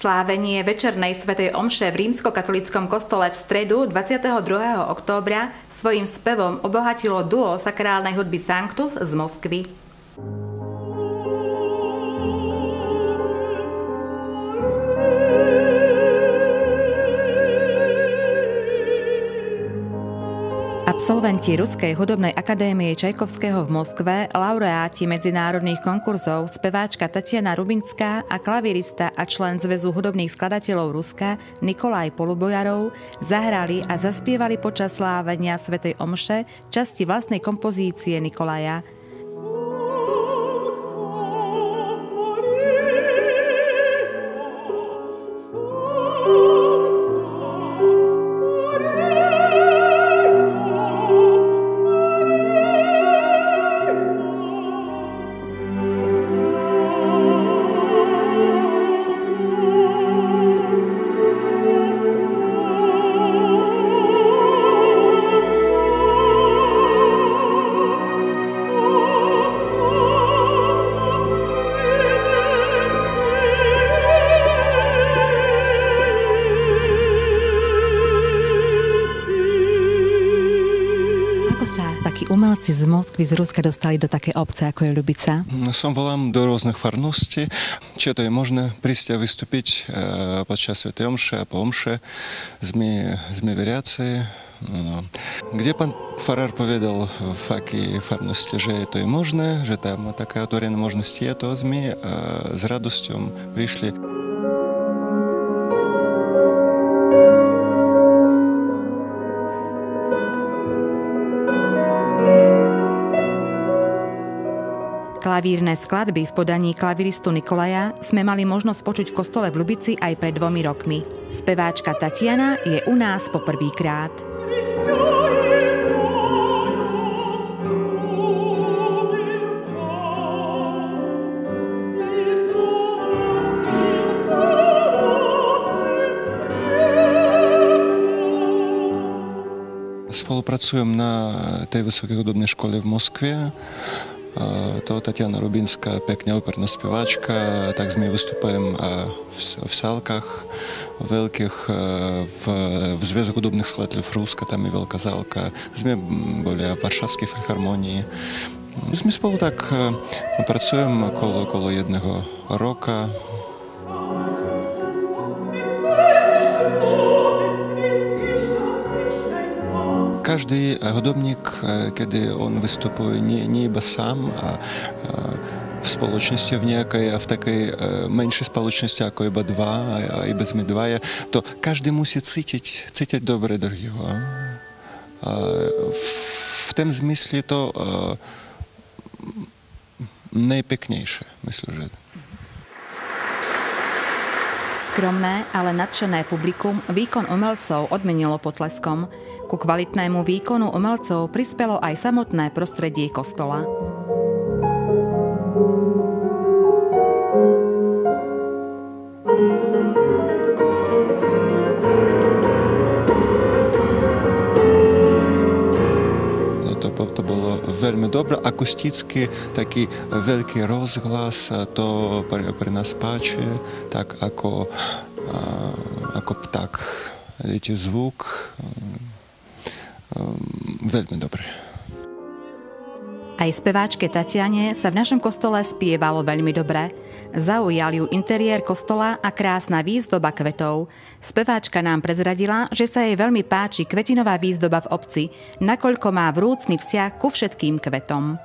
Slávenie večernej svätej omše v rímskokatolíckom kostole v stredu 22. októbra svojím spevom obohatilo duo sakrálnej hudby Sanctus z Moskvy. Absolventi Ruskej hudobnej akadémie Čajkovského v Moskve, laureáti medzinárodných konkurzov, speváčka Tatiana Rubinská a klavirista a člen Zväzu hudobných skladateľov Ruska Nikolaj Polubojarov zahrali a zaspievali počas slávenia svätej omše časti vlastnej kompozície Nikolaja. Umelci z Moskvy, z Ruska dostali do také obce, ako je Ľubica? Som volám do rôznych farností. Či to je možné prísť a vystúpiť počas svätej omše a po omše. Sme veriaci. Kde pán farár povedal v akej farnosti, že to je možné, že tam taká otvorená možnosť je, to sme s radosťou prišli. Klavírne skladby v podaní klaviristu Nikolaja sme mali možnosť počuť v kostole v Ľubici aj pred 2 rokmi. Speváčka Tatiana je u nás po prvýkrát. Spolupracujem na tej vysokej hudobnej škole v Moskve. To Tatiana Rubinská, pekná operná speváčka, tak sme vystupujeme v sálkach veľkých, v Zväzu hudobných skladateľov Ruska, tam je veľká zálka. Sme boli v Varšavskej filharmonii. My spolu tak pracujeme okolo 1 roka. Každý hudobník, kedy on vystupuje nie iba sám, a v spoločnosti v nejakej, a v takej menšej spoločnosti ako iba dva, a iba sme dvaja, to každý musí cítiť dobre druhého. V tom zmysle to najpeknejšie, myslím, že. Skromné, ale nadšené publikum výkon umelcov odmenilo potleskom. Ku kvalitnému výkonu umelcov prispelo aj samotné prostredie kostola. To bolo veľmi dobré, akusticky, taký veľký rozhlas, to pre nás páči, tak ako pták. Vidíte, zvuk veľmi dobré. Aj speváčke Tatiane sa v našom kostole spievalo veľmi dobre. Zaujal ju interiér kostola a krásna výzdoba kvetov. Speváčka nám prezradila, že sa jej veľmi páči kvetinová výzdoba v obci, nakoľko má vrúcny vzťah ku všetkým kvetom.